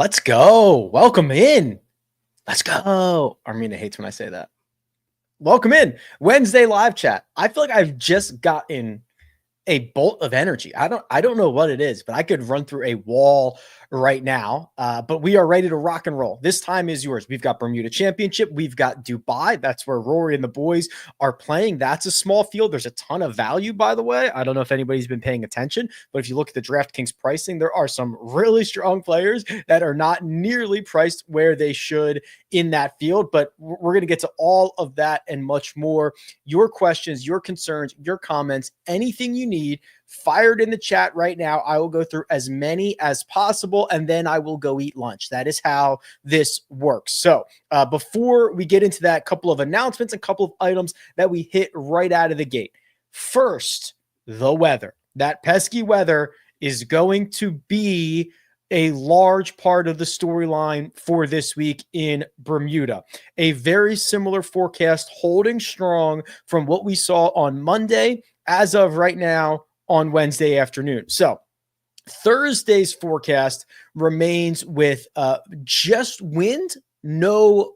Let's go. Welcome in. Let's go. Armina hates when I say that. Welcome in. Wednesday live chat. I feel like I've just gotten a bolt of energy. I don't know what it is, but I could run through a wall right now. But we are ready to rock and roll. This time is yours. We've got Bermuda Championship. We've got Dubai. That's where Rory and the boys are playing. That's a small field. There's a ton of value, by the way. I don't know if anybody's been paying attention, but if you look at the DraftKings pricing, there are some really strong players that are not nearly priced where they should in that field. But we're going to get to all of that and much more. Your questions, your concerns, your comments, anything you need, fired in the chat right now. I will go through as many as possible, and then I will go eat lunch. That is how this works. So before we get into that, couple of announcements, a couple of items that we hit right out of the gate. First, the weather. That pesky weather is going to be a large part of the storyline for this week in Bermuda. A very similar forecast holding strong from what we saw on Monday as of right now on Wednesday afternoon. So Thursday's forecast remains with just wind, no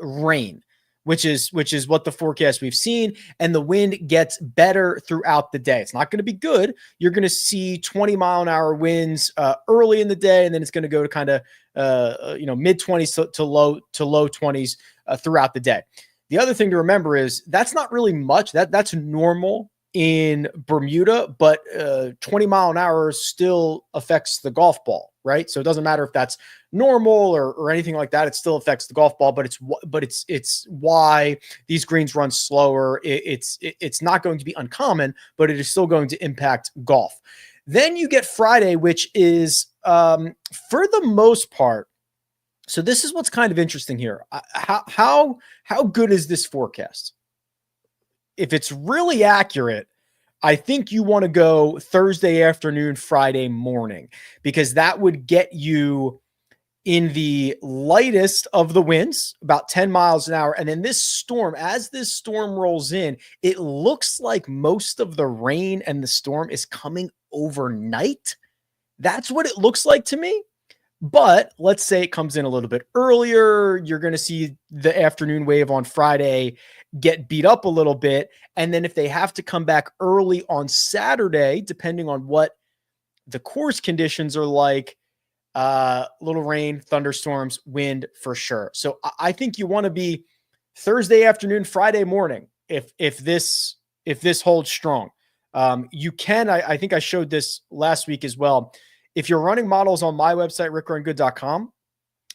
rain, which is what the forecast we've seen. And the wind gets better throughout the day. It's not going to be good. You're going to see 20-mile-an-hour winds early in the day, and then it's going to go to kind of mid 20s to low 20s throughout the day. The other thing to remember is that's not really much. That's normal in Bermuda, but 20 mile an hour still affects the golf ball, right? So it doesn't matter if that's normal or anything like that. It still affects the golf ball, but it's why these greens run slower. It's not going to be uncommon, but it is still going to impact golf. Then you get Friday, which is for the most part. So this is what's kind of interesting here. How good is this forecast? If it's really accurate, I think you want to go Thursday afternoon, Friday morning, because that would get you in the lightest of the winds, about 10 miles an hour. And then this storm, as this storm rolls in, it looks like most of the rain and the storm is coming overnight. That's what it looks like to me. But let's say it comes in a little bit earlier. You're going to see the afternoon wave on Friday get beat up a little bit. And then if they have to come back early on Saturday, depending on what the course conditions are like, little rain, thunderstorms, wind for sure. So I think you want to be Thursday afternoon, Friday morning. If this holds strong, you can, I think I showed this last week as well. If you're running models on my website, rickrungood.com,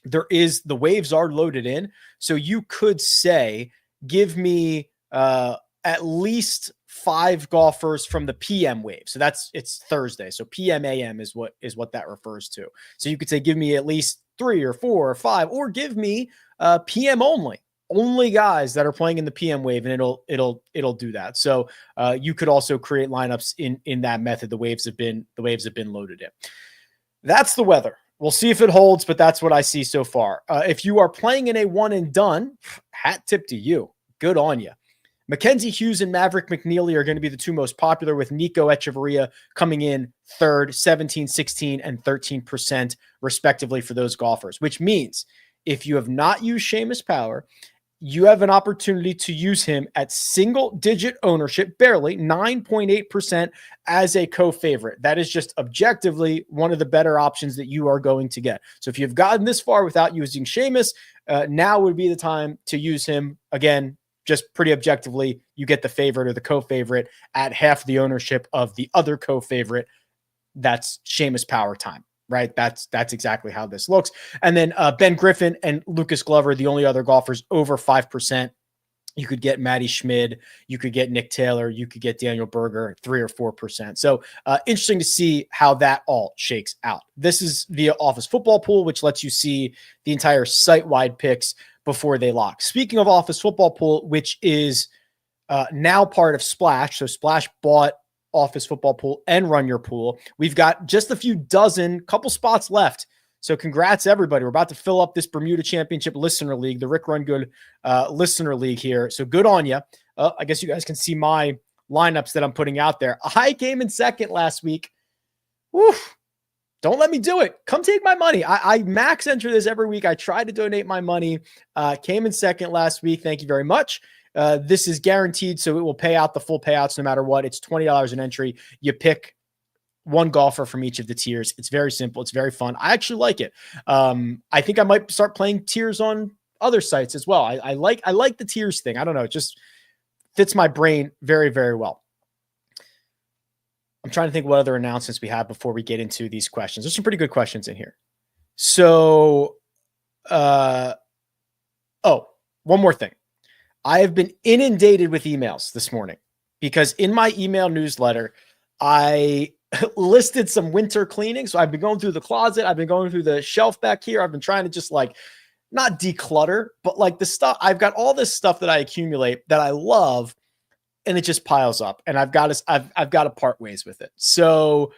the waves are loaded in. So you could say, give me at least 5 golfers from the PM wave. So it's Thursday. So PM AM is what that refers to. So you could say, give me at least 3 or 4 or 5, or give me PM only guys that are playing in the PM wave, and it'll do that. So you could also create lineups in that method. The waves have been loaded in. That's the weather. We'll see if it holds, but that's what I see so far. If you are playing in a one and done, hat tip to you. Good on you. Mackenzie Hughes and Maverick McNeely are going to be the two most popular, with Nico Echeverria coming in third, 17, 16, and 13% respectively for those golfers, which means if you have not used Seamus Power, you have an opportunity to use him at single-digit ownership, barely 9.8% as a co-favorite. That is just objectively one of the better options that you are going to get. So if you've gotten this far without using Seamus, now would be the time to use him. Again, just pretty objectively, you get the favorite or the co-favorite at half the ownership of the other co-favorite. That's Seamus Power time. Right. That's exactly how this looks. And then Ben Griffin and Lucas Glover, the only other golfers over 5%. You could get Matty Schmid. You could get Nick Taylor. You could get Daniel Berger, 3 or 4%. So interesting to see how that all shakes out. This is via Office Football Pool, which lets you see the entire site-wide picks before they lock. Speaking of Office Football Pool, which is now part of Splash. So Splash bought Office Football Pool and Run Your Pool. We've got just a couple spots left. So congrats, everybody. We're about to fill up this Bermuda Championship Listener League, the Rick Run Good Listener League here. So good on you. I guess you guys can see my lineups that I'm putting out there. I came in second last week. Woo. Don't let me do it. Come take my money. I max enter this every week. I try to donate my money. Came in second last week. Thank you very much. This is guaranteed, so it will pay out the full payouts no matter what. It's $20 an entry. You pick one golfer from each of the tiers. It's very simple. It's very fun. I actually like it. I think I might start playing tiers on other sites as well. I like the tiers thing. I don't know. It just fits my brain very, very well. I'm trying to think what other announcements we have before we get into these questions. There's some pretty good questions in here. So, one more thing. I have been inundated with emails this morning because in my email newsletter, I listed some winter cleaning. So I've been going through the closet. I've been going through the shelf back here. I've been trying to just like not declutter, but like the stuff. I've got all this stuff that I accumulate that I love, and it just piles up. And I've got to part ways with it. So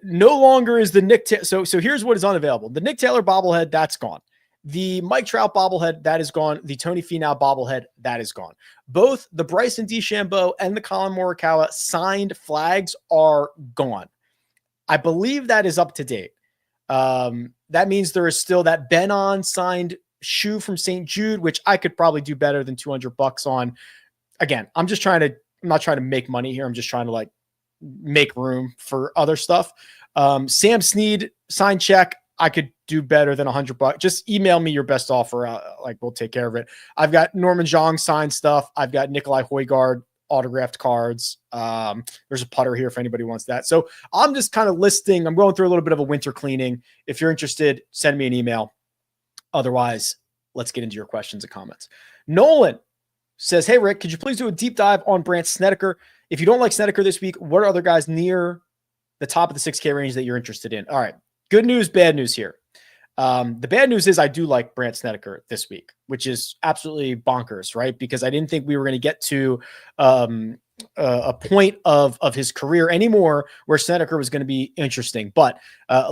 no longer is the Nick. So here's what is unavailable: the Nick Taylor bobblehead, that's gone. The Mike Trout bobblehead, that is gone. The Tony Finau bobblehead, that is gone. Both the Bryson DeChambeau and the Colin Morikawa signed flags are gone. I believe that is up to date. That means there is still that Ben-On signed shoe from St. Jude, which I could probably do better than $200 on. Again, I'm not trying to make money here. I'm just trying to like make room for other stuff. Sam Snead signed check. I could do better than $100. Just email me your best offer. Like we'll take care of it. I've got Norman Zhang signed stuff. I've got Nikolai Højgaard autographed cards. There's a putter here if anybody wants that. So I'm just kind of listing. I'm going through a little bit of a winter cleaning. If you're interested, send me an email. Otherwise, let's get into your questions and comments. Nolan says, hey, Rick, could you please do a deep dive on Brandt Snedeker? If you don't like Snedeker this week, what are other guys near the top of the 6K range that you're interested in? All right. Good news, bad news here. The bad news is I do like Brandt Snedeker this week, which is absolutely bonkers, right? Because I didn't think we were going to get to a point of his career anymore where Snedeker was going to be interesting. But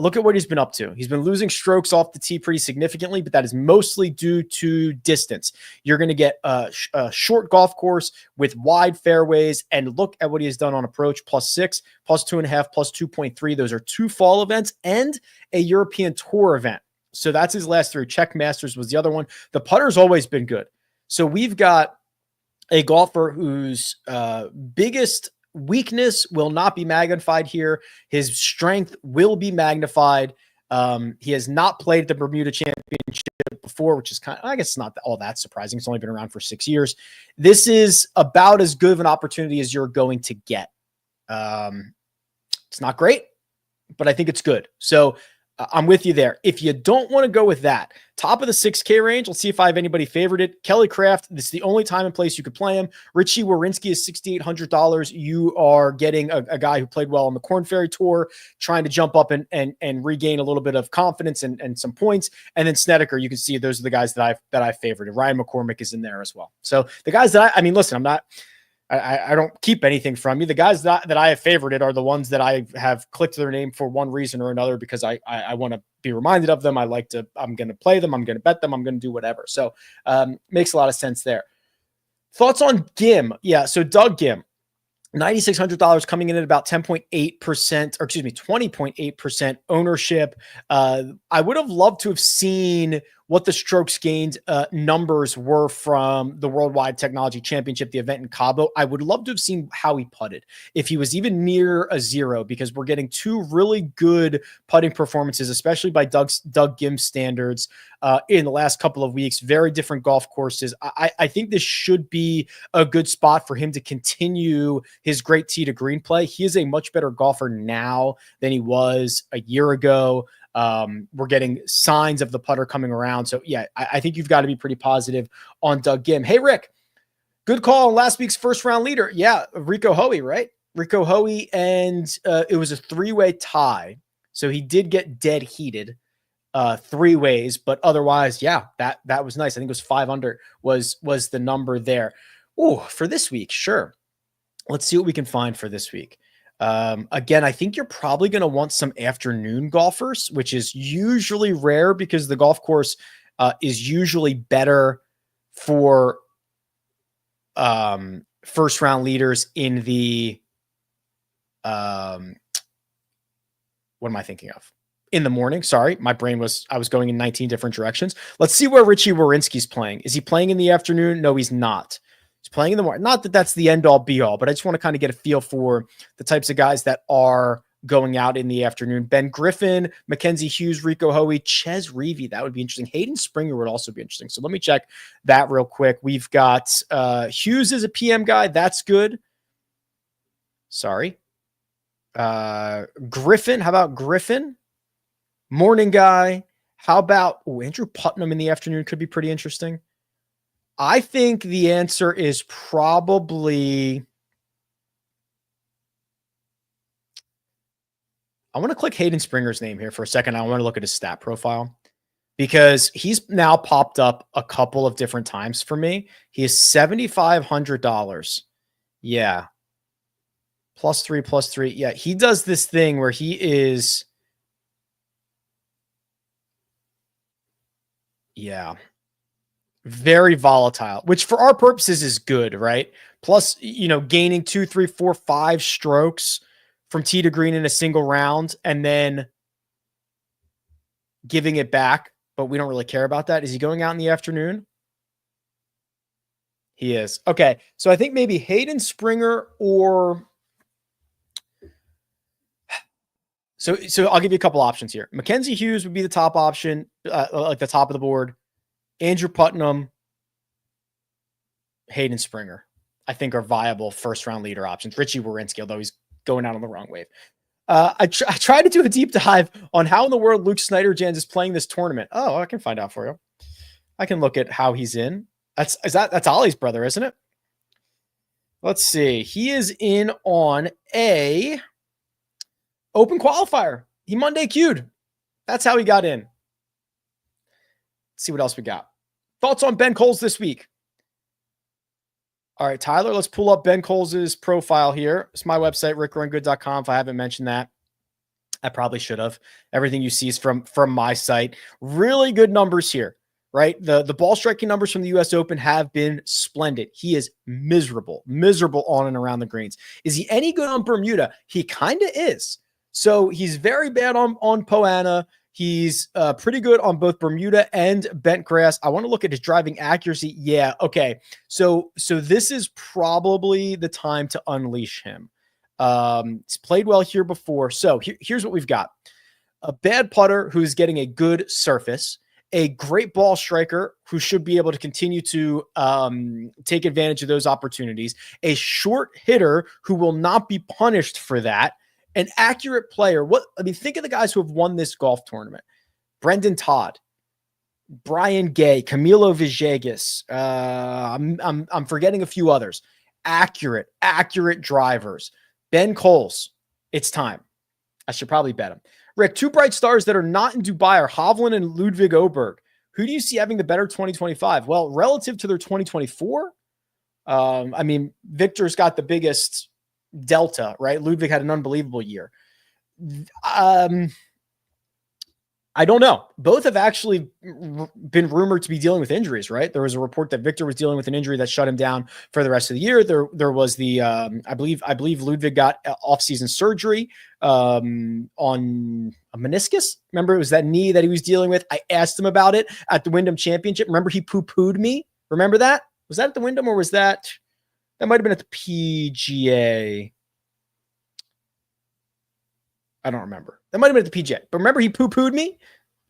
look at what he's been up to. He's been losing strokes off the tee pretty significantly, but that is mostly due to distance. You're going to get a short golf course with wide fairways, and look at what he has done on approach: +6, +2.5, +2.3. Those are 2 fall events and a European Tour event. So that's his last 3. Czech Masters was the other one. The putter's always been good. So we've got a golfer whose biggest weakness will not be magnified here. His strength will be magnified. He has not played the Bermuda Championship before, which is I guess not all that surprising. It's only been around for 6 years. This is about as good of an opportunity as you're going to get. It's not great, but I think it's good. So I'm with you there. If you don't want to go with that, top of the 6K range, let's see if I have anybody favorited. Kelly Craft, this is the only time and place you could play him. Richie Wawrinski is $6,800. You are getting a guy who played well on the Korn Ferry Tour, trying to jump up and regain a little bit of confidence and some points. And then Snedeker, you can see those are the guys that I've favorited. Ryan McCormick is in there as well. So the guys that I mean, listen, I don't keep anything from you. The guys that I have favorited are the ones that I have clicked their name for one reason or another, because I want to be reminded of them. I'm going to play them. I'm going to bet them. I'm going to do whatever. So makes a lot of sense there. Thoughts on Gim? Yeah. So Doug Gim, $9,600 coming in at about 10.8%, or excuse me, 20.8% ownership. I would have loved to have seen what the strokes gained numbers were from the Worldwide Technology Championship, the event in Cabo. I would love to have seen how he putted, if he was even near a 0, because we're getting 2 really good putting performances, especially by Doug Gim's standards in the last couple of weeks. Very different golf courses. I think this should be a good spot for him to continue his great tee to green play. He is a much better golfer now than he was a year ago. We're getting signs of the putter coming around. So yeah, I think you've got to be pretty positive on Doug Gim. Hey, Rick, good call on last week's first round leader. Yeah. Rico Hoey, right? Rico Hoey. And it was a 3-way tie. So he did get dead heated 3 ways, but otherwise, yeah, that was nice. I think it was 5 under was the number there. Oh, for this week. Sure. Let's see what we can find for this week. Again, I think you're probably going to want some afternoon golfers, which is usually rare because the golf course is usually better for first round leaders in the What am I thinking of? In the morning. Sorry, I was going in 19 different directions. Let's see where Richie Werenski's playing. Is he playing in the afternoon? No, he's not. He's playing in the morning. Not that that's the end all be all, but I just want to kind of get a feel for the types of guys that are going out in the afternoon. Ben Griffin, Mackenzie Hughes, Rico Hoey, Ches Reavie. That would be interesting. Hayden Springer would also be interesting. So let me check that real quick. We've got Hughes as a PM guy. That's good. Sorry. Griffin. How about Griffin? Morning guy. How about Andrew Putnam in the afternoon? Could be pretty interesting. I think the answer is probably... I want to click Hayden Springer's name here for a second. I want to look at his stat profile because he's now popped up a couple of different times for me. He is $7,500. Yeah. +3. Yeah. He does this thing where he is. Yeah. Very volatile, which for our purposes is good, right? Plus, gaining 2, 3, 4, 5 strokes from tee to green in a single round and then giving it back, but we don't really care about that. Is he going out in the afternoon? He is. Okay. So I think maybe Hayden Springer or... So I'll give you a couple options here. Mackenzie Hughes would be the top option, like the top of the board. Andrew Putnam, Hayden Springer, I think are viable first-round leader options. Richie Werenski, although he's going out on the wrong wave. I tried to do a deep dive on how in the world Luke Snyderjans is playing this tournament. Oh, I can find out for you. I can look at how he's in. That's Ollie's brother, isn't it? Let's see. He is in on a open qualifier. He Monday queued. That's how he got in. Let's see what else we got. Thoughts on Ben Coles this week? All right, Tyler, let's pull up Ben Coles' profile here. It's my website, rickrungood.com. If I haven't mentioned that, I probably should have. Everything you see is from my site. Really good numbers here, right? The ball striking numbers from the U.S. Open have been splendid. He is miserable on and around the greens. Is he any good on Bermuda? He kind of is. So he's very bad on Poa annua. He's pretty good on both Bermuda and bent grass. I want to look at his driving accuracy. Yeah, okay. So this is probably the time to unleash him. He's played well here before. So here's what we've got. A bad putter who's getting a good surface, a great ball striker who should be able to continue to take advantage of those opportunities, a short hitter who will not be punished for that, an accurate player. Think of the guys who have won this golf tournament. Brendan Todd, Brian Gay, Camilo Villegas. I'm forgetting a few others. Accurate drivers. Ben Coles. It's time. I should probably bet him. Rick, two bright stars that are not in Dubai are Hovland and Ludwig Oberg. Who do you see having the better 2025? Well, relative to their 2024, Victor's got the biggest delta, right? Ludwig had an unbelievable year. I don't know. Both have actually been rumored to be dealing with injuries, right? There was a report that Victor was dealing with an injury that shut him down for the rest of the year. There was the, I believe Ludwig got off-season surgery on a meniscus. Remember, it was that knee that he was dealing with. I asked him about it at the Wyndham Championship. Remember, he poo-pooed me. Remember that? Was that at the Wyndham or was that might have been at the PGA? I don't remember. That might have been at the PGA. But remember, he poo-pooed me?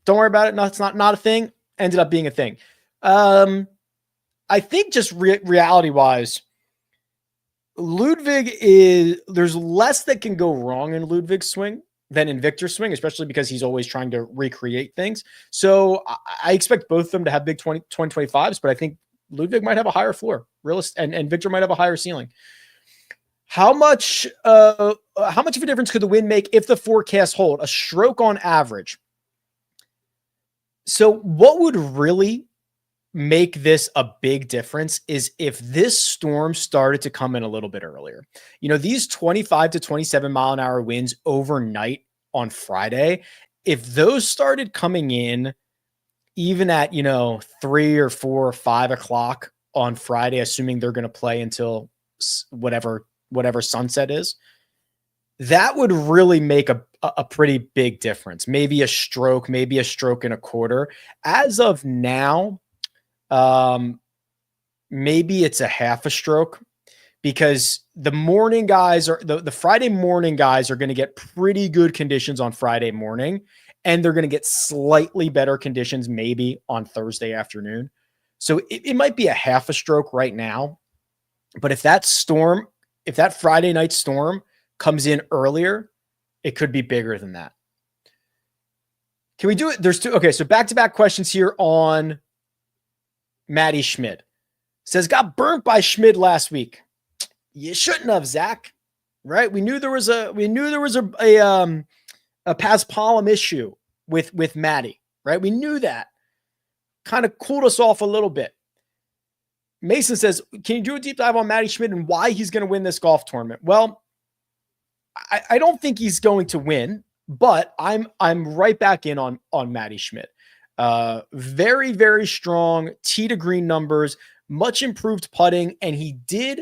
Don't worry about it. No, it's not a thing. Ended up being a thing. I think just reality-wise, Ludwig there's less that can go wrong in Ludwig's swing than in Victor's swing, especially because he's always trying to recreate things. So I expect both of them to have big 2025s, but I think Ludwig might have a higher floor, and Victor might have a higher ceiling. How much of a difference could the wind make if the forecasts hold? A stroke on average. So what would really make this a big difference is if this storm started to come in a little bit earlier. These 25 to 27 mile an hour winds overnight on Friday, if those started coming in even at, 3 or 4 or 5 o'clock on Friday, assuming they're going to play until whatever sunset is, that would really make a pretty big difference. Maybe a stroke and a quarter. As of now, maybe it's a half a stroke, because the morning guys are the Friday morning guys are going to get pretty good conditions on Friday morning, and they're going to get slightly better conditions maybe on Thursday afternoon. So it might be a half a stroke right now, but if that Friday night storm comes in earlier, it could be bigger than that. Can we do it? There's two. Okay, so back-to-back questions here on Matty Schmid. Says, got burnt by Schmid last week. You shouldn't have, Zach. Right? We knew there was a Paspalum issue with Matty. Right? We knew that. Kind of cooled us off a little bit. Mason says, can you do a deep dive on Matty Schmid and why he's going to win this golf tournament? Well, I don't think he's going to win, but I'm right back in on Matty Schmid. Very, very strong tee to green numbers, much improved putting, and he did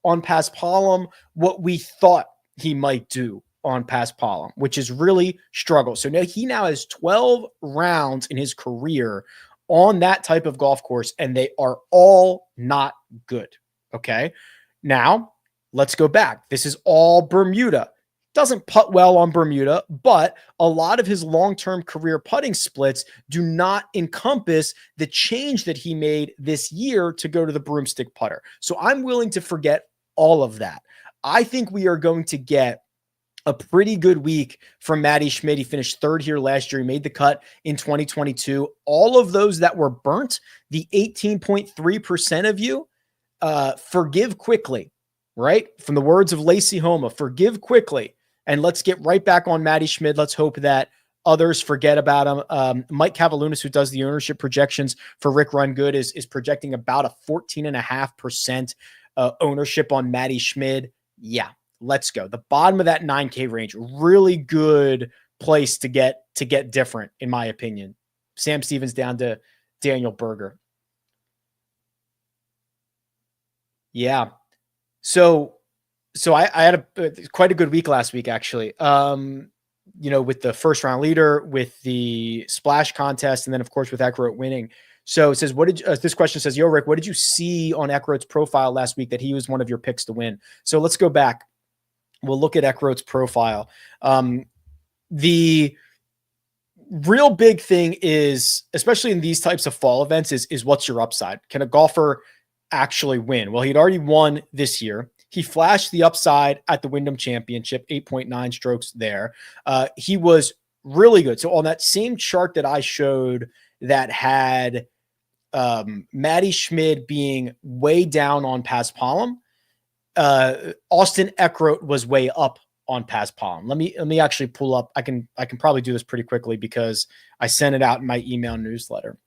on Paspalum what we thought he might do on Paspalum, which is really struggle. So now he has 12 rounds in his career on that type of golf course, and they are all not good. Okay. Now let's go back. This is all Bermuda. Doesn't putt well on Bermuda, but a lot of his long-term career putting splits do not encompass the change that he made this year to go to the broomstick putter. So I'm willing to forget all of that. I think we are going to get a pretty good week from Matty Schmid. He finished third here last year. He made the cut in 2022. All of those that were burnt, the 18.3% of you, forgive quickly, right? From the words of Lacey Homa, forgive quickly. And let's get right back on Matty Schmid. Let's hope that others forget about him. Mike Cavalunas, who does the ownership projections for Rick Run Good, is projecting about a 14.5% ownership on Matty Schmid. Yeah. Let's go. The bottom of that 9K range, really good place to get different, in my opinion. Sam Stevens down to Daniel Berger. Yeah. So I had quite a good week last week, actually. With the first round leader, with the splash contest, and then of course with Eckroat winning. So it says, this question says, yo, Rick, what did you see on Eckroat's profile last week that he was one of your picks to win? So let's go back. We'll look at Eckroat's profile. The real big thing is, especially in these types of fall events, is what's your upside? Can a golfer actually win? Well, he'd already won this year. He flashed the upside at the Wyndham Championship, 8.9 strokes there. He was really good. So on that same chart that I showed that had Matty Schmid being way down on Paspalum, Austin Eckroat was way up on Paspalum. Let me actually pull up. I can probably do this pretty quickly because I sent it out in my email newsletter.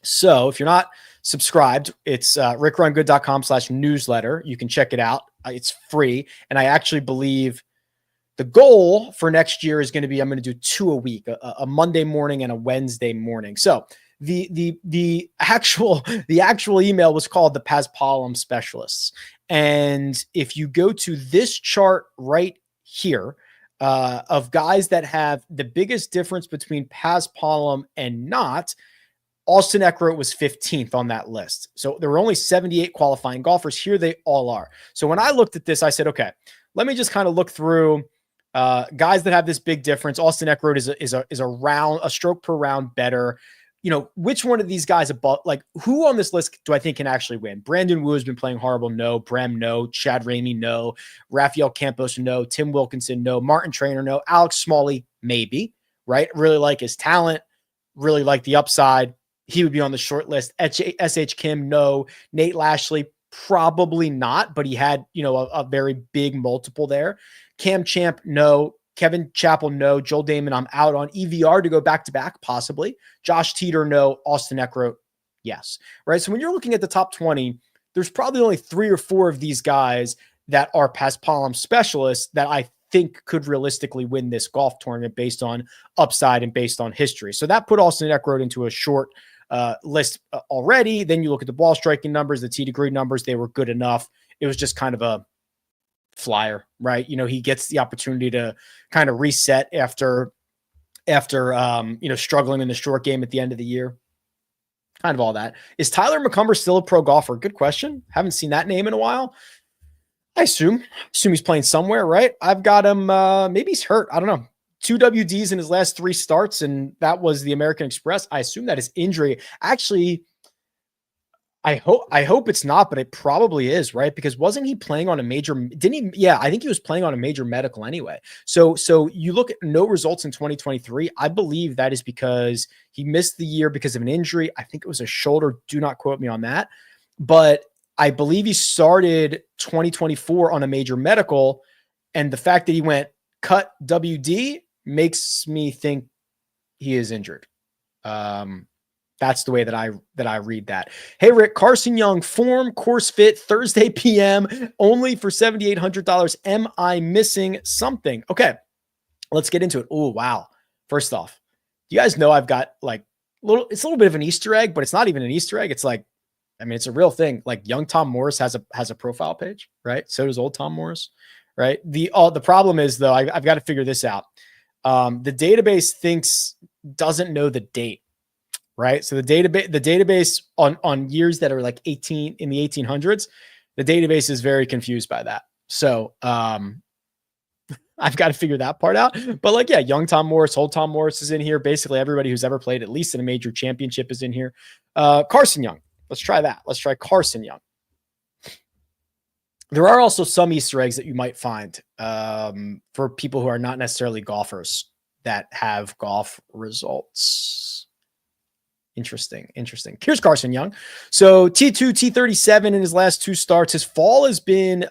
So if you're not subscribed, it's rickrungood.com/newsletter. You can check it out. It's free. And I actually believe the goal for next year is going to be, I'm going to do 2 a week, a Monday morning and a Wednesday morning. So the actual email was called the Paspalum Specialists. And if you go to this chart right here of guys that have the biggest difference between Paspalum and not, Austin Eckroat was 15th on that list. So there were only 78 qualifying golfers. Here they all are. So when I looked at this, I said, okay, let me just kind of look through guys that have this big difference. Austin Eckroat is a stroke per round better. Which one of these guys above, like, who on this list do I think can actually win? Brandon Wu has been playing horrible. No. Brem, no. Chad Ramey, no. Rafael Campos, no. Tim Wilkinson, no. Martin Traynor, no. Alex Smalley, maybe, right? Really like his talent, really like the upside. He would be on the short list. S.H. Kim, no. Nate Lashley, probably not, but he had, a very big multiple there. Cam Champ, no. Kevin Chappell, no. Joel Damon, I'm out on. EVR to go back-to-back, possibly. Josh Teeter, no. Austin Eckroat, yes. Right? So when you're looking at the top 20, there's probably only 3 or 4 of these guys that are Paspalum specialists that I think could realistically win this golf tournament based on upside and based on history. So that put Austin Eckroat into a short list already. Then you look at the ball striking numbers, the tee to green numbers, they were good enough. It was just kind of flyer, right? He gets the opportunity to kind of reset after struggling in the short game at the end of the year. Kind of all that. Is Tyler McCumber still a pro golfer? Good question. Haven't seen that name in a while. I assume he's playing somewhere, right? I've got him. Maybe he's hurt. I don't know. 2 WDs in his last 3 starts, and that was the American Express. I assume that is injury. Actually, I hope it's not, but it probably is, right? Because wasn't he playing on a major? Didn't he? Yeah, I think he was playing on a major medical anyway. So you look at no results in 2023. I believe that is because he missed the year because of an injury. I think it was a shoulder. Do not quote me on that, but I believe he started 2024 on a major medical, and the fact that he went cut WD makes me think he is injured. That's the way that I read that. Hey, Rick, Carson Young, form, course fit, Thursday PM, only for $7,800. Am I missing something? Okay, let's get into it. Oh, wow. First off, you guys know I've got it's a little bit of an Easter egg, but it's not even an Easter egg. It's it's a real thing. Like young Tom Morris has a profile page, right? So does old Tom Morris, right? The problem is though, I've got to figure this out. The database doesn't know the date. Right. So the database on years that are like 18 in the 1800s, the database is very confused by that. So I've got to figure that part out. But young Tom Morris, old Tom Morris is in here. Basically everybody who's ever played at least in a major championship is in here. Carson Young. Let's try that. Let's try Carson Young. There are also some Easter eggs that you might find for people who are not necessarily golfers that have golf results. Interesting. Here's Carson Young. So T2, T37 in his last 2 starts. His fall has been,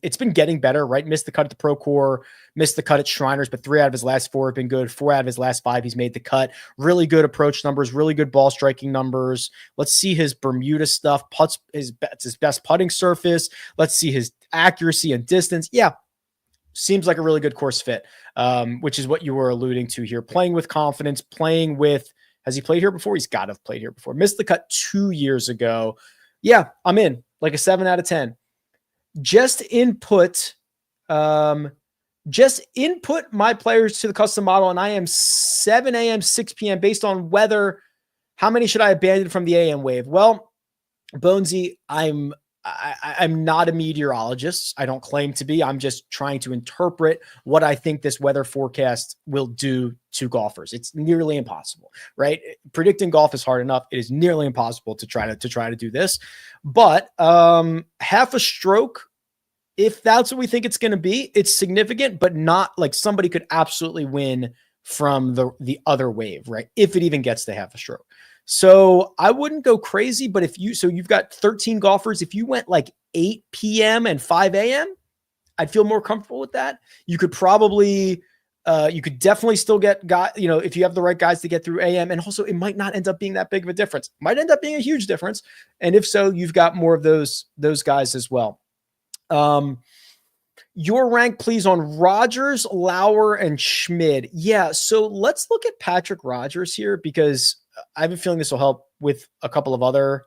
it's been getting better, right? Missed the cut at the Pro Core, missed the cut at Shriners, but 3 out of his last 4 have been good. 4 out of his last 5, he's made the cut. Really good approach numbers, really good ball striking numbers. Let's see his Bermuda stuff. Putts, his best putting surface. Let's see his accuracy and distance. Yeah. Seems like a really good course fit, which is what you were alluding to here. Playing with confidence, playing with, has he played here before? He's got to have played here before. Missed the cut 2 years ago. Yeah, I'm in. Like a 7 out of 10. Just input my players to the custom model, and I am 7 a.m., 6 p.m. based on weather. How many should I abandon from the AM wave? Well, Bonesy, I'm not a meteorologist. I don't claim to be. I'm just trying to interpret what I think this weather forecast will do to golfers. It's nearly impossible, right? Predicting golf is hard enough. It is nearly impossible to try to do this. But half a stroke, if that's what we think it's going to be, it's significant, but not like somebody could absolutely win from the other wave, right? If it even gets to half a stroke. So I wouldn't go crazy, but you've got 13 golfers. If you went like 8 p.m. and 5 a.m., I'd feel more comfortable with that. You could probably, you could definitely still get if you have the right guys to get through AM. And also it might not end up being that big of a difference. It might end up being a huge difference. And if so, you've got more of those guys as well. Your rank, please, on Rogers, Lauer, and Schmid. Yeah. So let's look at Patrick Rogers here because I have a feeling this will help with a couple of other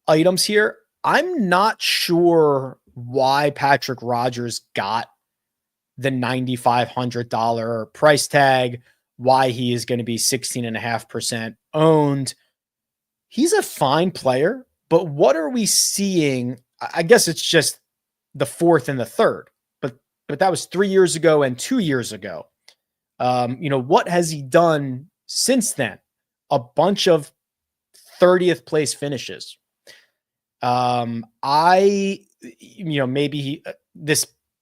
items here. I'm not sure why Patrick Rogers got the $9,500 price tag, why he is going to be 16.5% owned. He's a fine player, but what are we seeing? I guess it's just the 4th and the 3rd, but that was 3 years ago and 2 years ago. What has he done since then? A bunch of 30th place finishes. Maybe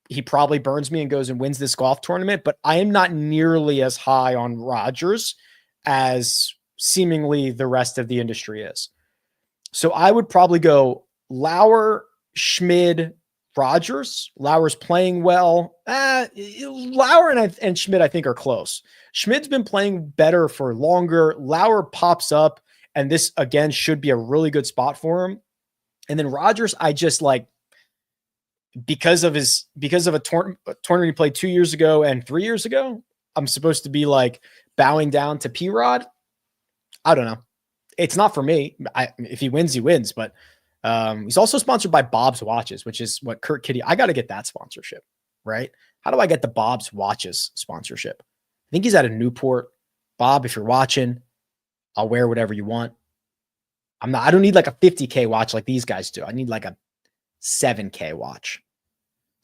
he probably burns me and goes and wins this golf tournament, but I am not nearly as high on Rogers as seemingly the rest of the industry is. So I would probably go Lauer, Schmid, Rogers. Lauer's playing well. Lauer and Schmid, I think, are close. Schmid's been playing better for longer. Lauer pops up, and this, again, should be a really good spot for him. And then Rogers, I just like, because of a tournament he played 2 years ago and 3 years ago, I'm supposed to be like bowing down to P-Rod. I don't know. It's not for me. If he wins, he wins, but He's also sponsored by Bob's Watches, which is what Kurt Kitty. I got to get that sponsorship, right? How do I get the Bob's Watches sponsorship? I think he's out of Newport. Bob, if you're watching, I'll wear whatever you want. I don't need like a 50K watch like these guys do. I need like a 7K watch.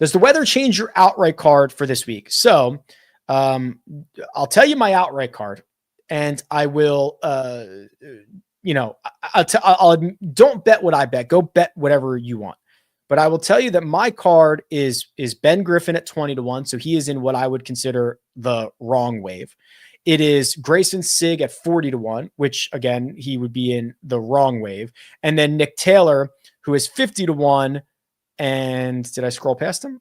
Does the weather change your outright card for this week? So I'll tell you my outright card, and I will, I'll don't bet what I bet. Go bet whatever you want. But I will tell you that my card is Ben Griffin at 20-1. So he is in what I would consider the wrong wave. It is Grayson Sigg at 40-1, which again, he would be in the wrong wave. And then Nick Taylor, who is 50-1. And did I scroll past him?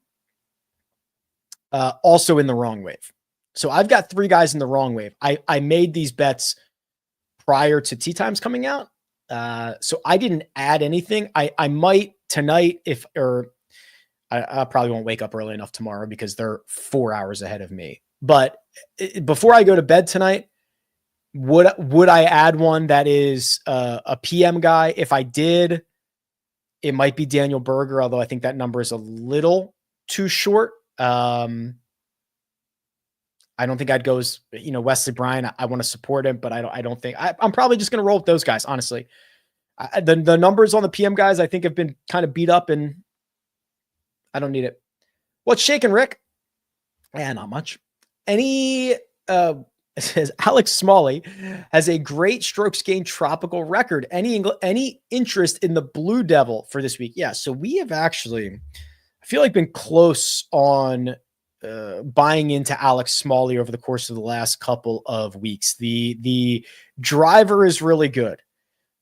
Also in the wrong wave. So I've got 3 guys in the wrong wave. I made these bets prior to tee times coming out. So I didn't add anything. I might tonight I probably won't wake up early enough tomorrow because they're 4 hours ahead of me. But before I go to bed tonight, would I add one that is a PM guy? If I did, it might be Daniel Berger, although I think that number is a little too short. I don't think I'd go as, Wesley Bryan. I want to support him, but I don't think I'm probably just going to roll with those guys. Honestly, the numbers on the PM guys, I think have been kind of beat up and I don't need it. What's shaking, Rick? Not much. It says Alex Smalley has a great strokes gained tropical record. Any interest in the Blue Devil for this week? Yeah. So we have actually, I feel like been close on buying into Alex Smalley over the course of the last couple of weeks. The driver is really good.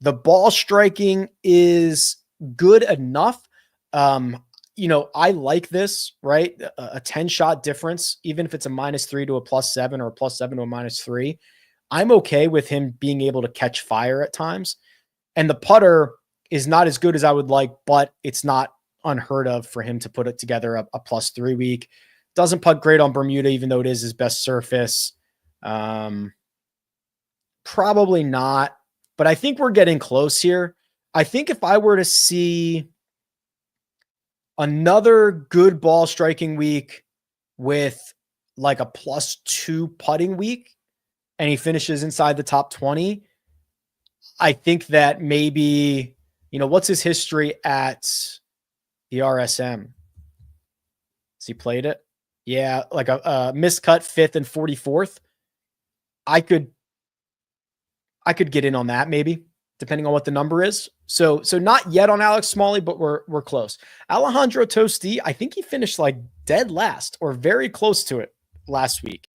The ball striking is good enough. I like this, right? A 10 shot difference, even if it's a -3 to a +7 or a +7 to a -3, I'm okay with him being able to catch fire at times. And the putter is not as good as I would like, but it's not unheard of for him to put it together a +3 week. Doesn't putt great on Bermuda, even though it is his best surface. Probably not, but I think we're getting close here. I think if I were to see another good ball striking week with like a +2 putting week, and he finishes inside the top 20, I think that maybe, what's his history at the RSM? Has he played it? Yeah, like a miscut 5th and 44th. I could get in on that maybe, depending on what the number is. So not yet on Alex Smalley, but we're close. Alejandro Tosti, I think he finished like dead last or very close to it last week.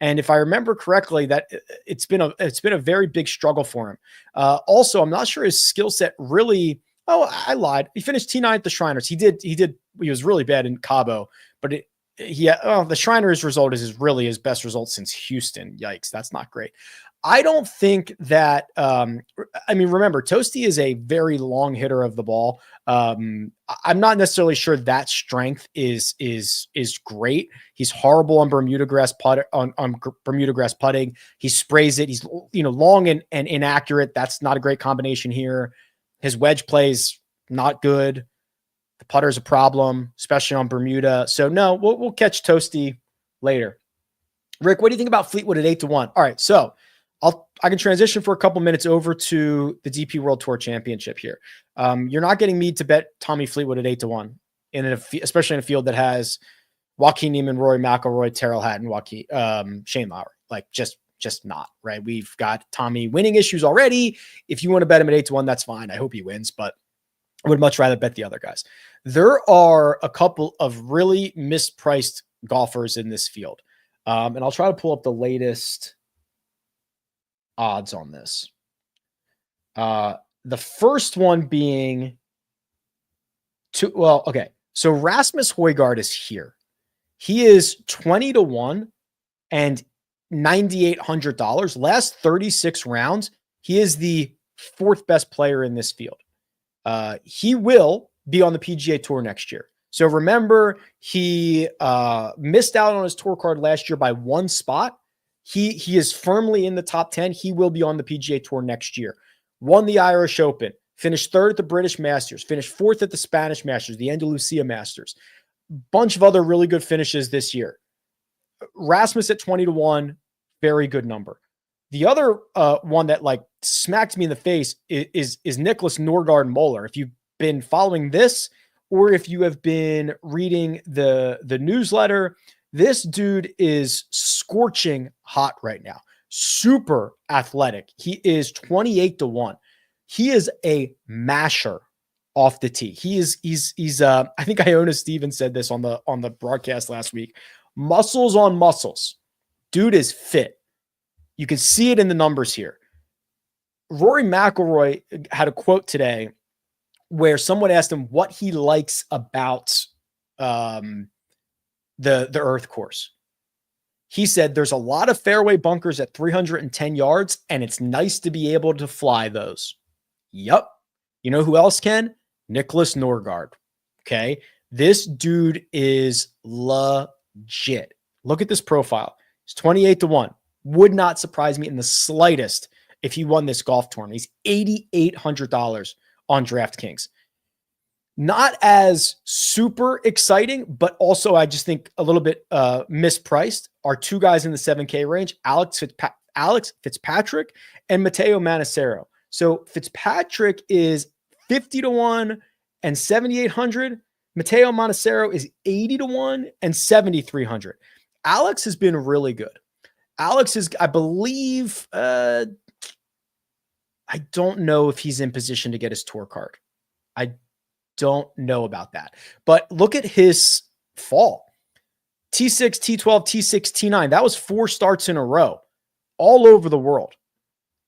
And if I remember correctly, that it's been a very big struggle for him. Also, I'm not sure his skill set really. Oh, I lied. He finished T9 at the Shriners. He was really bad in Cabo, but the Shriners result is really his best result since Houston. Yikes, that's not great. I don't think that, remember, Tosti is a very long hitter of the ball. I'm not necessarily sure that strength is great. He's horrible on Bermuda grass Bermuda grass putting. He sprays it. He's, long and inaccurate. That's not a great combination here. His wedge plays not good. The putter's a problem, especially on Bermuda. So no, we'll catch Tosti later. Rick, what do you think about Fleetwood at 8-1? All right. So I can transition for a couple minutes over to the DP World Tour Championship here. You're not getting me to bet Tommy Fleetwood at 8-1, especially in a field that has Joaquin Niemann, Rory McIlroy, Terrell Hatton, Shane Lowry. Like just not, right? We've got Tommy winning issues already. If you want to bet him at 8-1, that's fine. I hope he wins, but I would much rather bet the other guys. There are a couple of really mispriced golfers in this field. And I'll try to pull up the latest odds on this. The first one being so Rasmus Højgaard is here. He is 20-1 and $9,800. Last 36 rounds, he is the 4th best player in this field. He will be on the PGA Tour next year. So remember, he missed out on his tour card last year by 1 spot. He is firmly in the top 10. He will be on the PGA Tour next year. Won the Irish Open, finished third at the British Masters, finished fourth at the Spanish Masters, the Andalusia Masters, bunch of other really good finishes this year. Rasmus at 20-1, very good number. The other one that like smacked me in the face is Nicholas Norgard Moller. If you've been following this, or if you have been reading the newsletter, this dude is scorching hot right now. Super athletic. He is 28-1. He is a masher off the tee. He's I think Iona Stevens said this on the broadcast last week. Muscles on muscles. Dude is fit. You can see it in the numbers here. Rory McIlroy had a quote today where someone asked him what he likes about the Earth course. He said, there's a lot of fairway bunkers at 310 yards, and it's nice to be able to fly those. Yep. You know who else can? Nicholas Norgard. Okay. This dude is legit. Look at this profile. He's 28-1. Would not surprise me in the slightest if he won this golf tournament. He's $8,800 on DraftKings. Not as super exciting, but also I just think a little bit mispriced are two guys in the 7K range, Alex Fitzpatrick and Matteo Manassero. So Fitzpatrick is 50-1 and 7,800. Matteo Manassero is 80-1 and 7,300. Alex has been really good. Alex is, I believe, I don't know if he's in position to get his tour card. I don't know about that. But look at his fall. T6, T12, T6, T9. That was 4 starts in a row all over the world.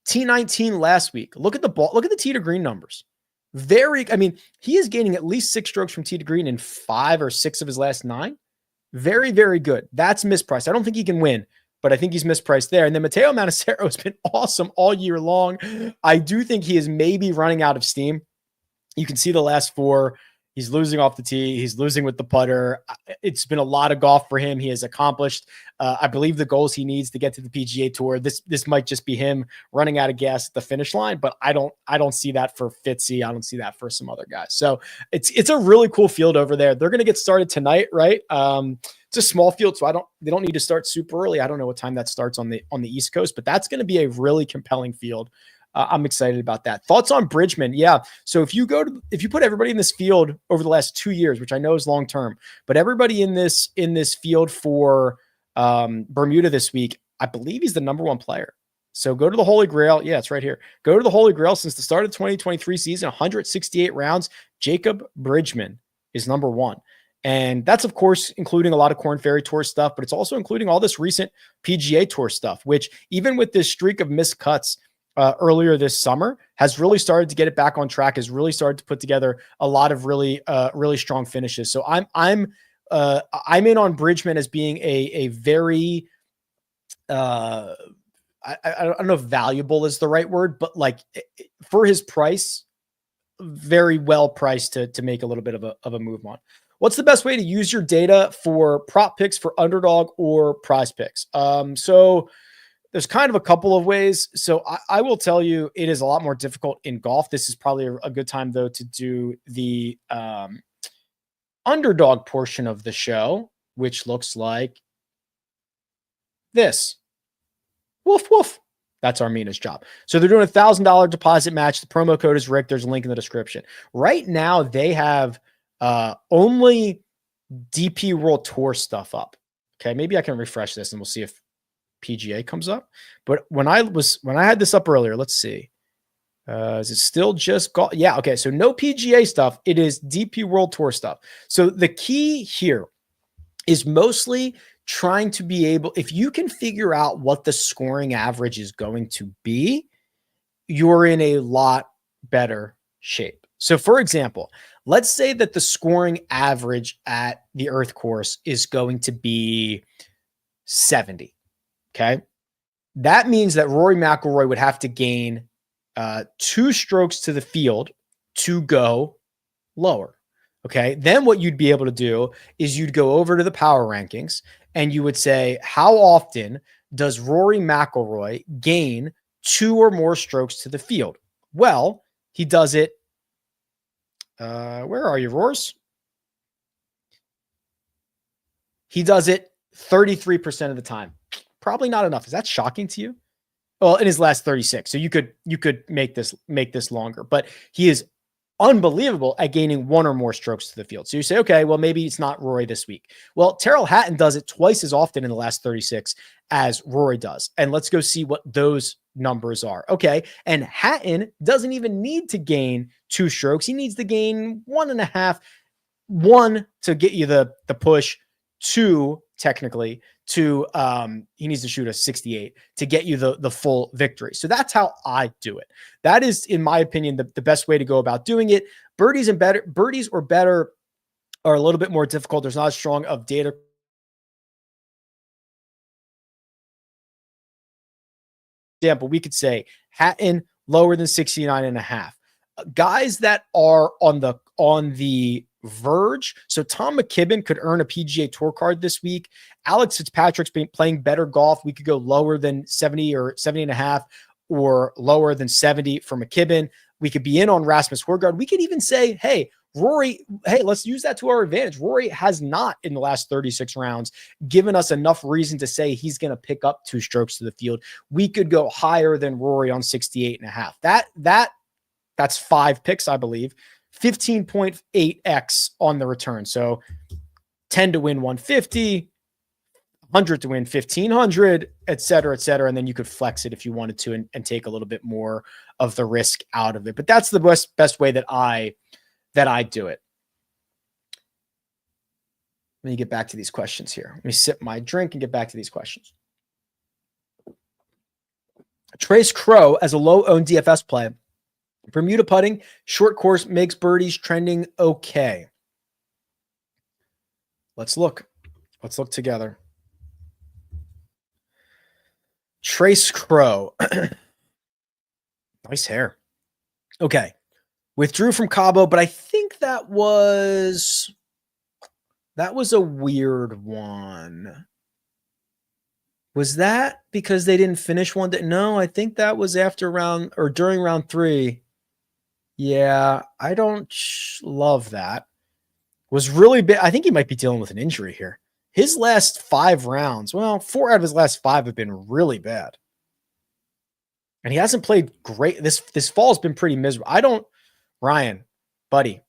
T19 last week. Look at the ball. Look at the tee to green numbers. He is gaining at least 6 strokes from tee to green in 5 or 6 of his last 9. Very, very good. That's mispriced. I don't think he can win, but I think he's mispriced there. And then Matteo Manassero has been awesome all year long. I do think he is maybe running out of steam. You can see the last 4. He's losing off the tee. He's losing with the putter. It's been a lot of golf for him. He has accomplished, I believe, the goals he needs to get to the PGA Tour. This might just be him running out of gas at the finish line, but I don't see that for Fitzy. I don't see that for some other guys. So it's a really cool field over there. They're going to get started tonight, right? It's a small field, so they don't need to start super early. I don't know what time that starts on the East Coast, but that's going to be a really compelling field. I'm excited about that. Thoughts on Bridgman? Yeah. So if you put everybody in this field over the last 2 years, which I know is long term, but everybody in this field for Bermuda this week, I believe he's the number 1 player. So go to the Holy Grail. Yeah, it's right here. Go to the Holy Grail. Since the start of the 2023 season, 168 rounds. Jacob Bridgman is number 1. And that's, of course, including a lot of Korn Ferry Tour stuff, but it's also including all this recent PGA Tour stuff, which even with this streak of missed cuts earlier this summer has really started to get it back on track, has really started to put together a lot of really strong finishes. So I'm in on Bridgman as being a very, I don't know if valuable is the right word, but like for his price, very well priced to make a little bit of a move on. What's the best way to use your data for prop picks for underdog or prize picks? So there's kind of a couple of ways. So I will tell you, it is a lot more difficult in golf. This is probably a good time, though, to do the underdog portion of the show, which looks like this. Woof, woof. That's Armina's job. So they're doing a $1,000 deposit match. The promo code is Rick. There's a link in the description. Right now, they have only DP World Tour stuff up. Okay, maybe I can refresh this and we'll see if PGA comes up. But when I had this up earlier, let's see. Is it still just golf? Yeah, okay. So no PGA stuff. It is DP World Tour stuff. So the key here is mostly trying to be able, if you can figure out what the scoring average is going to be, you're in a lot better shape. So for example, let's say that the scoring average at the Earth course is going to be 70. Okay. That means that Rory McIlroy would have to gain 2 strokes to the field to go lower. Okay. Then what you'd be able to do is you'd go over to the power rankings and you would say, how often does Rory McIlroy gain 2 or more strokes to the field? Well, he does it Where are you, Roars? He does it 33% of the time. Probably not enough. Is that shocking to you? Well, in his last 36. So you could make this longer, but he is unbelievable at gaining one or more strokes to the field. So you say, okay, well, maybe it's not Rory this week. Well, Terrell Hatton does it twice as often in the last 36 as Rory does. And let's go see what those numbers are. Okay. And Hatton doesn't even need to gain 2 strokes. He needs to gain 1.5, 1 to get you the push, 2 technically to he needs to shoot a 68 to get you the full victory. So that's how I do it. That is, in my opinion, the best way to go about doing it. Birdies or better are a little bit more difficult. There's not as strong of data. Example, we could say Hatton lower than 69.5. Guys that are on the verge. So Tom McKibben could earn a PGA Tour card this week. Alex Fitzpatrick's been playing better golf. We could go lower than 70 or 70.5 or lower than 70 for McKibben. We could be in on Rasmus Højgaard. We could even say, hey, Rory, hey, let's use that to our advantage. Rory has not in the last 36 rounds given us enough reason to say he's going to pick up 2 strokes to the field. We could go higher than Rory on 68.5. That's 5 picks, I believe. 15.8x on the return. So 10 to win 150, 100 to win 1500, et cetera, et cetera. And then you could flex it if you wanted to and take a little bit more of the risk out of it. But that's the best way that I do it. Let me get back to these questions here. Let me sip my drink and get back to these questions. Trace Crow as a low-owned DFS play. Bermuda putting, short course, makes birdies, trending okay. Let's look. Let's look together. Trace Crow. Nice hair. Okay. Withdrew from Cabo, but I think that was a weird one. Was that because they didn't finish one? No, I think that was after round or during round 3. Yeah, I don't love that. Was really big. I think he might be dealing with an injury here. His last 5 rounds, well, 4 out of his last 5 have been really bad. And he hasn't played great. This fall has been pretty miserable. Ryan, buddy,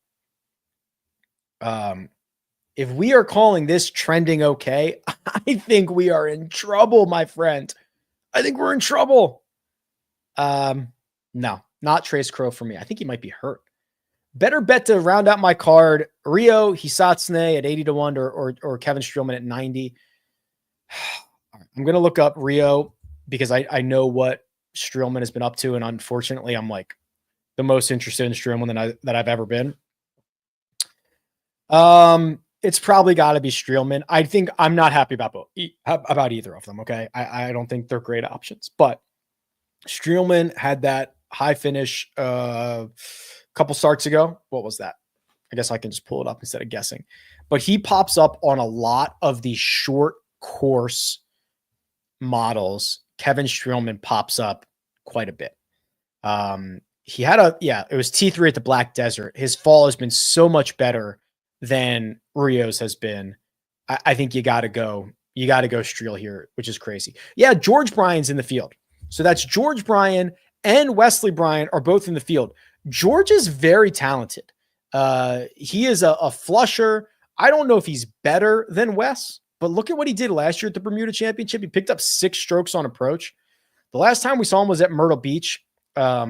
if we are calling this trending okay, I think we are in trouble, my friend. I think we're in trouble. No, not Trace Crow for me. I think he might be hurt. Better bet to round out my card. Rio Hisatsune at 80 to 1 or Kevin Streelman at 90. I'm going to look up Rio because I know what Streelman has been up to. And unfortunately, I'm like the most interested in Streelman that I've ever been. It's probably got to be Streelman. I think I'm not happy about either of them. Okay. I don't think they're great options, but Streelman had that high finish couple starts ago. What was that? I guess I can just pull it up instead of guessing. But he pops up on a lot of the short course models. Kevin Streelman pops up quite a bit. He had it was T3 at the Black Desert. His fall has been so much better than Rio's has been. I think you got to go Streel here, which is crazy. Yeah, George Bryan's in the field. So that's George Bryan and Wesley Bryan are both in the field. George is very talented. He is a flusher. I don't know if he's better than Wes, but look at what he did last year at the Bermuda Championship. He picked up 6 strokes on approach. The last time we saw him was at Myrtle Beach.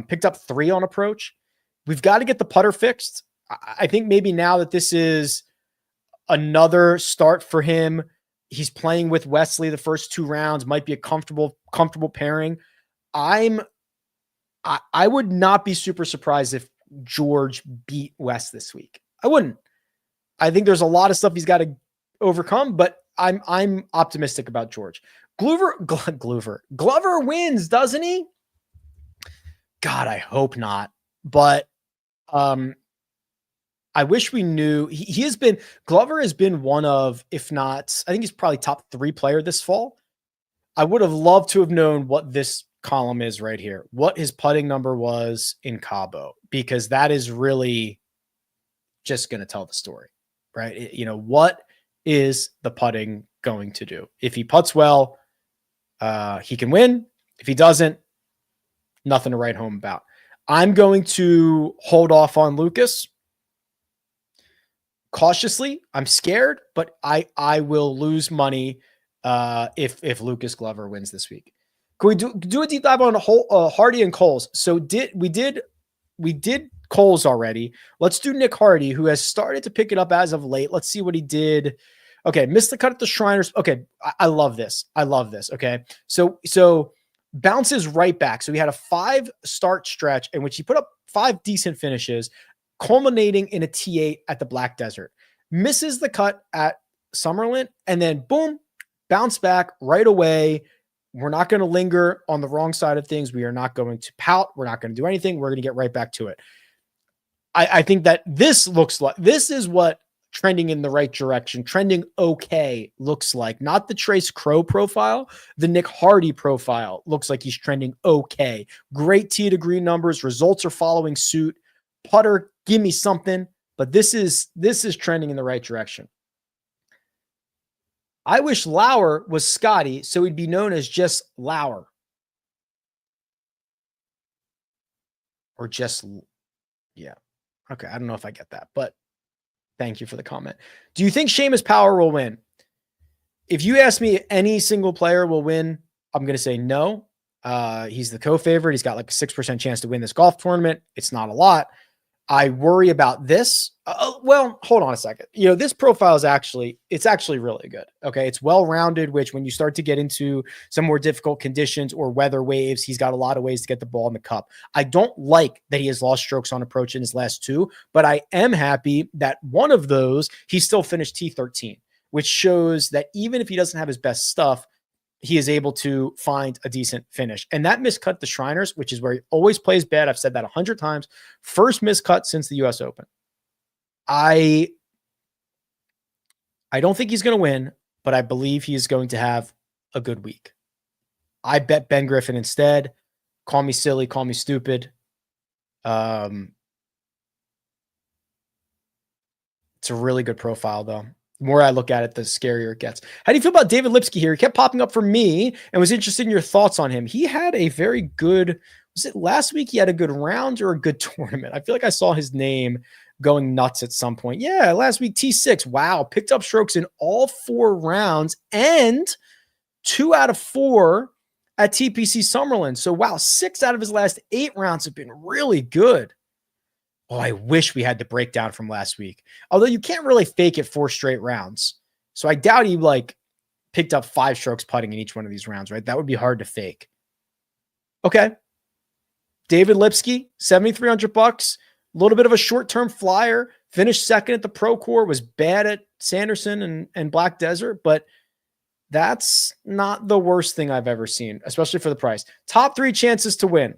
Picked up 3 on approach. We've got to get the putter fixed. I think maybe now that this is another start for him, he's playing with Wesley the first 2 rounds, might be a comfortable pairing. I would not be super surprised if George beat Wes this week. I wouldn't. I think there's a lot of stuff he's got to overcome, but I'm optimistic about George. Glover wins, doesn't he? God, I hope not. But I wish we knew. Glover has been one of, if not, I think he's probably top 3 player this fall. I would have loved to have known what this column is right here, what his putting number was in Cabo, because that is really just going to tell the story, right? What is the putting going to do? If he putts well, he can win. If he doesn't, nothing to write home about. I'm going to hold off on Lucas cautiously. I'm scared, but I will lose money if Lucas Glover wins this week. Can we do a deep dive on Hardy and Coles? So we did Coles already. Let's do Nick Hardy, who has started to pick it up as of late. Let's see what he did. Okay, missed the cut at the Shriners. Okay, I love this. Okay, so bounces right back. So he had a 5-start stretch in which he put up 5 decent finishes, culminating in a T8 at the Black Desert. Misses the cut at Summerlin, and then boom, bounce back right away. We're not going to linger on the wrong side of things. We are not going to pout. We're not going to do anything. We're going to get right back to it. I think that this is what trending in the right direction, trending okay looks like. Not the Trace Crow profile, the Nick Hardy profile looks like he's trending okay. Great tee to green numbers. Results are following suit. Putter, give me something. But this is trending in the right direction. I wish Lauer was Scotty, so he'd be known as just Lauer. Or just, yeah. Okay, I don't know if I get that, but thank you for the comment. Do you think Seamus Power will win? If you ask me any single player will win, I'm going to say no. He's the co-favorite. He's got like a 6% chance to win this golf tournament. It's not a lot. I worry about this. Well, hold on a second. This profile is actually really good. Okay. It's well-rounded, which when you start to get into some more difficult conditions or weather waves, he's got a lot of ways to get the ball in the cup. I don't like that he has lost strokes on approach in his last 2, but I am happy that one of those, he still finished T13, which shows that even if he doesn't have his best stuff, he is able to find a decent finish. And that miscut the Shriners, which is where he always plays bad. I've said that 100 times. First miscut since the US Open. I don't think he's going to win, but I believe he is going to have a good week. I bet Ben Griffin instead. Call me silly, call me stupid. It's a really good profile, though. The more I look at it, the scarier it gets. How do you feel about David Lipsky here? He kept popping up for me and was interested in your thoughts on him. He had a very good, was it last week? He had a good round or a good tournament. I feel like I saw his name going nuts at some point. Yeah, last week, T6. Wow. Picked up strokes in all 4 rounds and 2 out of 4 at TPC Summerlin. So wow, 6 out of his last 8 rounds have been really good. Oh, I wish we had the breakdown from last week. Although you can't really fake it 4 straight rounds. So I doubt he picked up 5 strokes putting in each one of these rounds, right? That would be hard to fake. Okay. David Lipsky, $7,300. A little bit of a short-term flyer. Finished second at the Pro Tour. Was bad at Sanderson and Black Desert, but that's not the worst thing I've ever seen, especially for the price. Top 3 chances to win.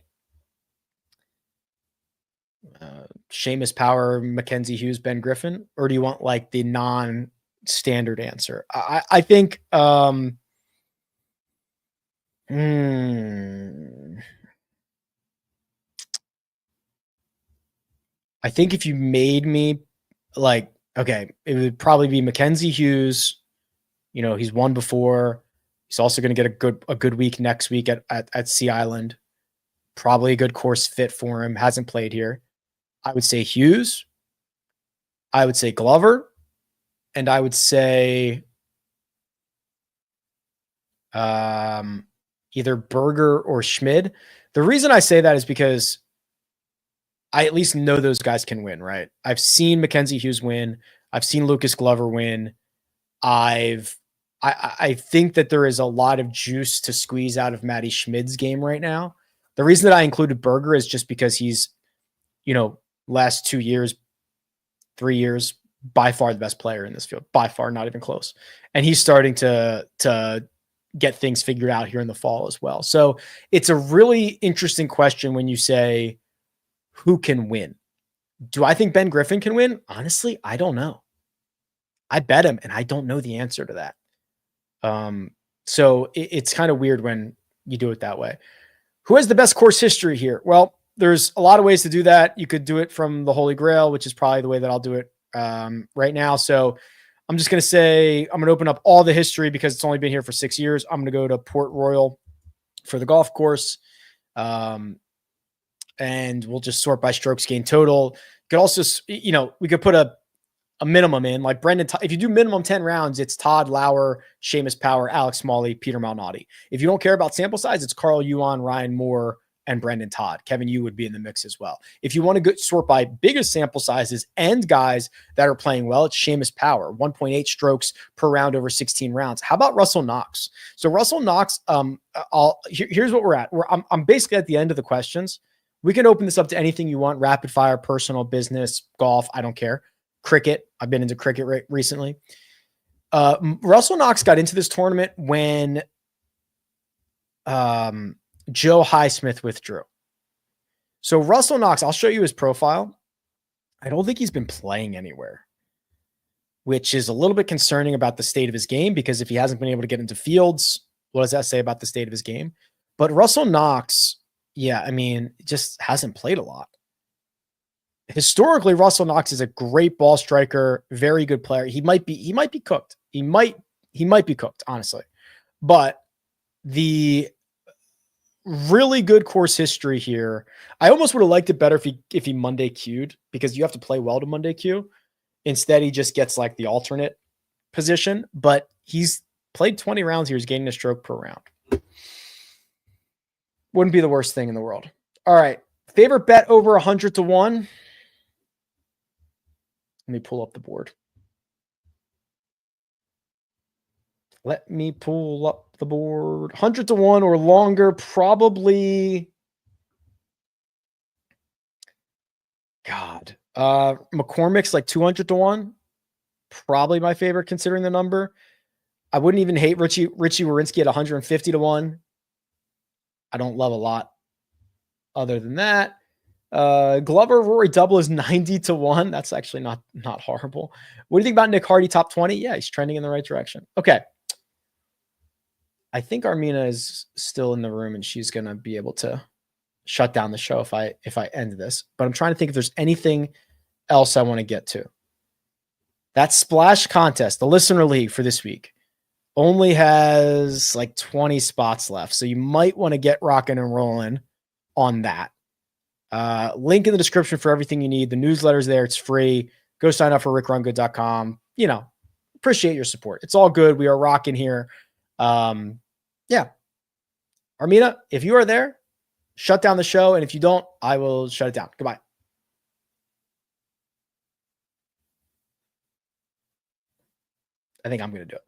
Seamus Power, Mackenzie Hughes, Ben Griffin, or do you want like the non-standard answer? I think I think if you made me okay, it would probably be Mackenzie Hughes. He's won before. He's also going to get a good week next week at Sea Island. Probably a good course fit for him. Hasn't played here. I would say Hughes. I would say Glover. And I would say either Berger or Schmid. The reason I say that is because I at least know those guys can win, right? I've seen Mackenzie Hughes win. I've seen Lucas Glover win. I think that there is a lot of juice to squeeze out of Matty Schmid's game right now. The reason that I included Berger is just because he's, last 2 years, 3 years, by far the best player in this field, by far, not even close. And he's starting to get things figured out here in the fall as well. So it's a really interesting question when you say, who can win? Do I think Ben Griffin can win? Honestly, I don't know. I bet him, and I don't know the answer to that. So it's kind of weird when you do it that way. Who has the best course history here? Well, there's a lot of ways to do that. You could do it from the Holy Grail, which is probably the way that I'll do it right now. So I'm just going to say, I'm going to open up all the history because it's only been here for 6 years. I'm going to go to Port Royal for the golf course. And we'll just sort by strokes gained total. Could also, we could put a minimum in, like Brendan. If you do minimum 10 rounds, it's Todd Lauer, Seamus Power, Alex Smalley, Peter Malnati. If you don't care about sample size, it's Carl Yuan, Ryan Moore, and Brendan Todd. Kevin, you would be in the mix as well. If you want to sort by biggest sample sizes and guys that are playing well, it's Seamus Power, 1.8 strokes per round over 16 rounds. How about Russell Knox? So Russell Knox, here's what we're at. I'm basically at the end of the questions. We can open this up to anything you want: rapid fire, personal, business, golf. I don't care. Cricket. I've been into cricket recently. Russell Knox got into this tournament when Joe Highsmith withdrew. So Russell Knox, I'll show you his profile. I don't think he's been playing anywhere, which is a little bit concerning about the state of his game, because if he hasn't been able to get into fields, what does that say about the state of his game? But Russell Knox, just hasn't played a lot. Historically, Russell Knox is a great ball striker, very good player. He might be cooked. He might be cooked, honestly. But the really good course history here, I almost would have liked it better if he Monday queued, because you have to play well to Monday queue. Instead, he just gets like the alternate position, but he's played 20 rounds here. He's gaining a stroke per round. Wouldn't be the worst thing in the world. All right. Favorite bet over 100 to 1. Let me pull up the board. Let me pull up the board. 100 to 1 or longer, probably. God. McCormick's like 200 to 1. Probably my favorite considering the number. I wouldn't even hate Richie Warinsky at 150 to 1. I don't love a lot other than that. Glover Rory double is 90 to 1. That's actually not horrible. What do you think about Nick Hardy top 20? Yeah, he's trending in the right direction. Okay. I think Armina is still in the room and she's going to be able to shut down the show if I end this. But I'm trying to think if there's anything else I want to get to. That splash contest, the listener league for this week, only has like 20 spots left. So you might want to get rocking and rolling on that. Link in the description for everything you need. The newsletter's there. It's free. Go sign up for rickrungood.com. Appreciate your support. It's all good. We are rocking here. Yeah. Armina, if you are there, shut down the show. And if you don't, I will shut it down. Goodbye. I think I'm going to do it.